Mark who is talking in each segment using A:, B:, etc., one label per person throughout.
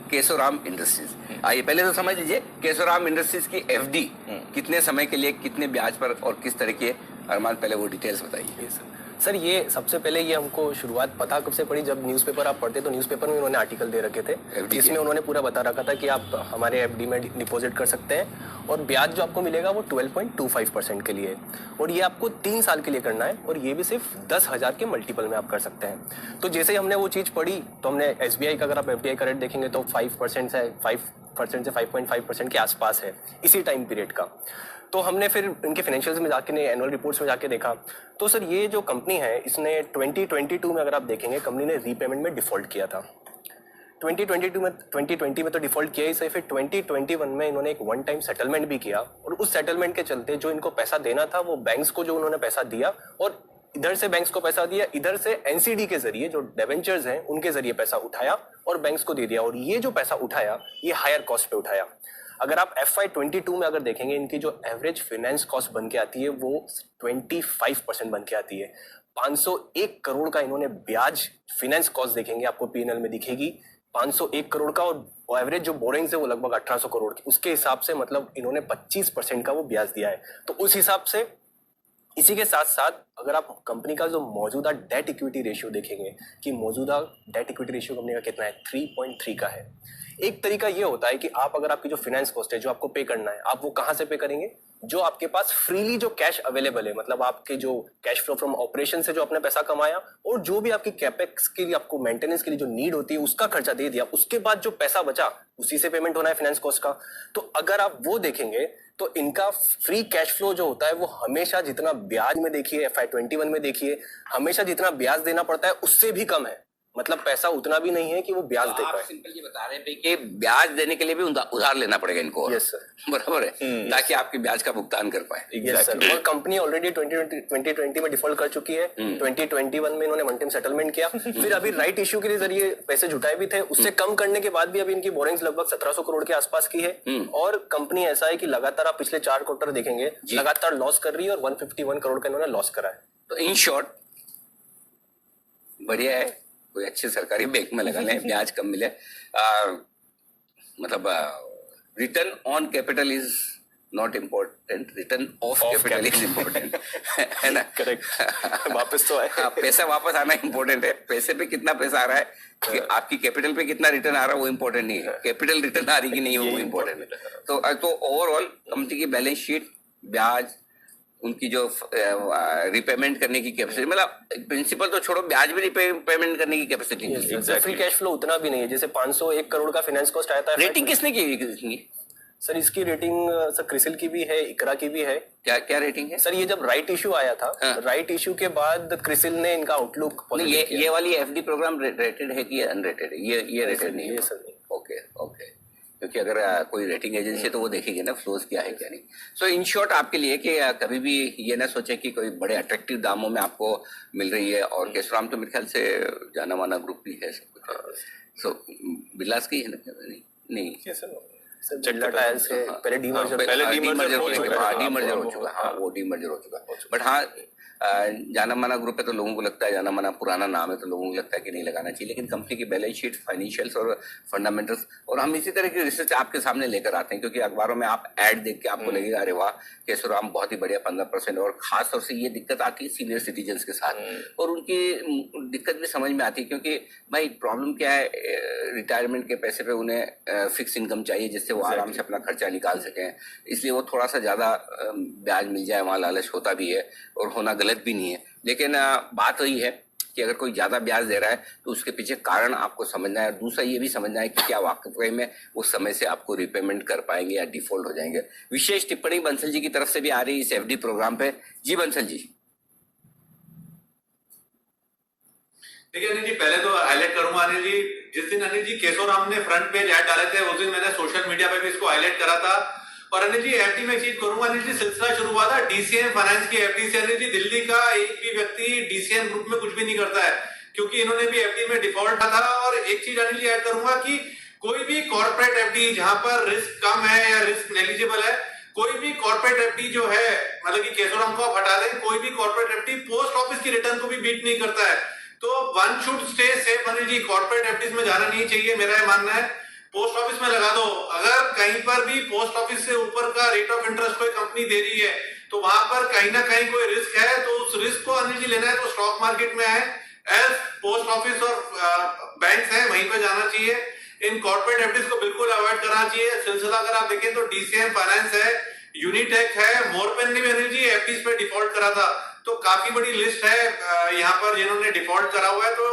A: Kesoram industries. आइए पहले तो समझ लीजिए केशोराम इंडस्ट्रीज की एफडी कितने समय के लिए, कितने ब्याज पर और किस तरह के, अरमान पहले वो डिटेल्स बताइए।
B: सर ये सबसे पहले ये हमको शुरुआत पता कब से पड़ी, जब न्यूज़पेपर आप पढ़ते तो न्यूज़पेपर में उन्होंने आर्टिकल दे रखे थे जिसमें उन्होंने पूरा बता रखा था कि आप हमारे एफडी में डिपॉजिट कर सकते हैं और ब्याज जो आपको मिलेगा वो 12.25% के लिए, और ये आपको 3 साल के लिए करना है, और ये भी सिर्फ 10,000 के मल्टीपल में आप कर सकते हैं। तो जैसे ही हमने वो चीज़ पढ़ी तो हमने SBI का अगर आप FDI का रेट देखेंगे तो 5% से 5.5% के आसपास है इसी टाइम पीरियड का। तो हमने फिर इनके फाइनेंशियल्स में जाके, एनुअल रिपोर्ट्स में जाके देखा तो सर ये जो कंपनी है इसने 2022 में अगर आप देखेंगे कंपनी ने रीपेमेंट में डिफॉल्ट किया था। 2020 में तो डिफॉल्ट किया ही सही, फिर 2021 में इन्होंने एक वन टाइम सेटलमेंट भी किया, और उस सेटलमेंट के चलते जो इनको पैसा देना था वो बैंक्स को जो उन्होंने पैसा दिया, और इधर से बैंक्स को पैसा दिया, इधर से एनसीडी के जरिए जो डिबेंचर्स हैं उनके जरिए पैसा उठाया और बैंक्स को दे दिया, और ये जो पैसा उठाया ये हायर कॉस्ट पे उठाया। अगर आप FY22 में अगर देखेंगे इनकी जो एवरेज फाइनेंस कॉस्ट बन के आती है वो 25% बन के आती है। 501 करोड़ का इन्होंने ब्याज फाइनेंस कॉस्ट देखेंगे आपको पीएनएल में दिखेगी 501 करोड़ का, और एवरेज जो बोरिंग्स है वो लगभग 1800 करोड़ की, उसके हिसाब से मतलब इन्होंने 25% का वो ब्याज दिया है। तो उस हिसाब से इसी के साथ साथ अगर आप कंपनी का जो मौजूदा डेट इक्विटी रेशियो देखेंगे कि मौजूदा डेट इक्विटी रेशियो कंपनी का कितना है, 3.3 का है। एक तरीका ये होता है कि आप अगर आपकी जो फाइनेंस कॉस्ट है जो आपको पे करना है, आप वो कहां से पे करेंगे, जो आपके पास फ्रीली जो कैश अवेलेबल है, मतलब आपके जो कैश फ्लो फ्रॉम ऑपरेशन से जो आपने पैसा कमाया और जो भी आपकी कैपेक्स के लिए, आपको मेंटेनेंस के लिए जो नीड होती है उसका खर्चा दे दिया, उसके बाद जो पैसा बचा उसी से पेमेंट होना है फाइनेंस कॉस्ट का। तो अगर आप वो देखेंगे तो इनका फ्री कैश फ्लो जो होता है वो हमेशा, जितना ब्याज में देखिए FY21 में देखिए, हमेशा जितना ब्याज देना पड़ता है उससे भी कम है, मतलब पैसा उतना भी नहीं है कि वो ब्याज दे पाए।
A: सिंपल ये बता रहे हैं कि ब्याज देने के लिए भी उधार लेना पड़ेगा इनको।
B: यस सर,
A: बराबर है, ताकि आपके ब्याज का भुगतान कर पाए।
B: यस सर, और कंपनी ऑलरेडी 2020 में डिफॉल्ट कर चुकी है। 2021 में इन्होंने वन टाइम सेटलमेंट किया, फिर अभी राइट इश्यू के जरिए पैसे जुटाए भी थे, उससे कम करने के बाद भी अभी इनकी बोरिंग्स लगभग 1700 करोड़ के आसपास की है। और कंपनी ऐसा है कि लगातार आप पिछले 4 क्वार्टर देखेंगे लगातार लॉस कर रही है, और 151 करोड़ का इन्होंने लॉस करा है।
A: तो इन शॉर्ट बढ़िया है, कोई अच्छे सरकारी बैंक में लगा लें, ब्याज कम मिले। मतलब return on capital is not important, return of capital is important, है ना?
B: करेक्ट, वापस तो आए।
A: हाँ, पैसा वापस आना इम्पोर्टेंट है। पैसे पे कितना पैसा आ रहा है, कि आपकी कैपिटल पे कितना रिटर्न आ रहा है वो इम्पोर्टेंट नहीं है, कैपिटल रिटर्न आ रही कि नहीं वो इम्पोर्टेंट है। तो ओवरऑल कंपनी की बैलेंस शीट, ब्याज, उनकी जो रिपेमेंट करने की कैपेसिटी, मतलब प्रिंसिपल तो छोड़ो, ब्याज भी रिपेमेंट करने की कैपेसिटी नहीं है।
B: फ्री कैश फ्लो उतना भी नहीं है, जैसे 501 करोड़ का फाइनेंस कॉस्ट आया था।
A: रेटिंग किसने की?
B: सर इसकी रेटिंग सर क्रिसिल की भी है, इकरा की भी है।
A: क्या क्या रेटिंग है
B: सर? ये जब राइट इशू आया था, राइट इशू के बाद क्रिसिल ने इनका आउटलुक
A: पॉजिटिव किया। ये वाली एफडी प्रोग्राम रेटेड है कि अनरेटेड है? ये रेटेड नहीं है
B: सर।
A: ओके ओके, क्योंकि अगर कोई रेटिंग एजेंसी है तो वो देखेगी ना फ्लोज क्या है क्या नहीं। सो इन शॉर्ट आपके लिए कि कभी भी ये ना सोचे कि कोई बड़े अट्रैक्टिव दामों में आपको मिल रही है, और केशोराम तो मेरे ख्याल से जाना माना ग्रुप भी है सब कुछ। सो बिरलास की है ना? नहीं
B: बिरला टायर्स है, पहले डीमर्जर
A: हो चुका, हाँ वो डीमर्जर हो चुका। बट हाँ, जाना माना ग्रुप है तो लोगों को लगता है, जाना माना पुराना नाम है तो लोगों को लगता है कि नहीं लगाना चाहिए, लेकिन कंपनी की बैलेंस शीट, फाइनेंशियल्स और फंडामेंटल्स, और हम इसी तरह की रिसर्च आपके सामने लेकर आते हैं, क्योंकि अखबारों में आप ऐड देख के आपको लगेगा अरे वाह केशोराम बहुत ही बढ़िया 15%। और खास तौर से ये दिक्कत आती है सीनियर सिटीजन्स के साथ, और उनकी दिक्कत भी समझ में आती है, क्योंकि भाई प्रॉब्लम क्या है, रिटायरमेंट के पैसे पे उन्हें फिक्स इनकम चाहिए जिससे वो आराम से अपना खर्चा निकाल सकें, इसलिए वो थोड़ा सा ज़्यादा ब्याज मिल जाए वहाँ लालच होता भी है, और होना गलत भी नहीं है। लेकिन बात वही है कि अगर कोई ज़्यादा ब्याज दे रहा है तो उसके पीछे कारण आपको समझना है, और दूसरा ये भी समझना है कि क्या वाकई में वो समय से आपको रिपेमेंट कर पाएंगे या डिफॉल्ट हो जाएंगे। विशेष टिप्पणी बंसल जी की तरफ से भी आ रही है इस एफडी प्रोग्राम पे। जी बंसल जी।
C: देखिए अनिल जी, पहले तो हाईलाइट करूंगा अनिल जी, जिस दिन अनिल जी केशोराम ने फ्रंट पेज ऐड डाले थे उस दिन मैंने सोशल मीडिया पे भी इसको हाईलाइट करा था। और अनिल जी एफडी में चीज करूंगा, अनिल जी सिलसिला शुरू हुआ था डीसीएम फाइनेंस की एफडी से। अनिल जी दिल्ली का एक भी व्यक्ति डीसीएम ग्रुप में कुछ भी नहीं करता है, क्योंकि इन्होंने भी एफडी में डिफॉल्ट था। और एक चीज अनिल जी ऐड करूंगा कि कोई भी कॉर्पोरेट एफडी जहां पर रिस्क कम है या रिस्क नेग्लिजिबल है, कोई भी कॉर्पोरेट एफडी जो है, मतलब कि केशोराम को आप हटा दें, कोई भी कॉर्पोरेट एफडी पोस्ट ऑफिस की रिटर्न को भी बीट नहीं करता है। तो one should stay safe Anil ji, corporate FDs में जाना नहीं चाहिए, मेरा ये मानना है। पोस्ट ऑफिस में लगा दो। अगर कहीं पर भी पोस्ट ऑफिस से ऊपर का रेट ऑफ इंटरेस्ट कोई कंपनी दे रही है तो वहां पर कहीं ना कहीं कोई रिस्क है, तो उस रिस्क को अनिल जी लेना है तो स्टॉक मार्केट में आए, एज पोस्ट ऑफिस और बैंक है वहीं पे जाना चाहिए। इन कॉर्पोरेट एफडीज को बिल्कुल अवॉइड करना चाहिए। सिलसिला अगर आप देखें तो डीसीएम फाइनेंस है, यूनिटेक है, मोरपेन ने भी अनिल जी एफडीज पे डिफॉल्ट करा था, तो काफी बड़ी लिस्ट है यहाँ पर जिन्होंने डिफॉल्ट करा हुआ है। तो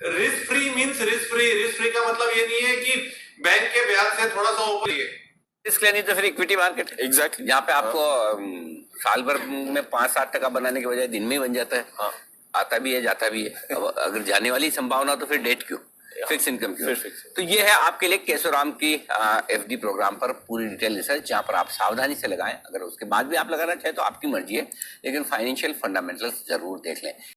C: risk free means risk free, risk free का मतलब ये नहीं है कि बैंक के ब्याज से थोड़ा सा ऊपर ही है।
A: रिस्क लेनी तो फिर इक्विटी मार्केट
B: एग्जैक्टली
A: यहाँ पे आपको साल भर में 5-7% बनाने के बजाय दिन में ही बन जाता है।
B: हाँ।
A: आता भी है जाता भी है। अब अगर जाने वाली संभावना तो फिर डेट क्यों, फिक्स इनकम क्यों।
B: फिक्स।
A: तो ये है आपके लिए केशोराम की एफडी प्रोग्राम पर पूरी डिटेल रिसर्च, जहाँ पर आप सावधानी से लगाएं। अगर उसके बाद भी आप लगाना चाहें तो आपकी मर्जी है, लेकिन फाइनेंशियल फंडामेंटल्स जरूर देख लें।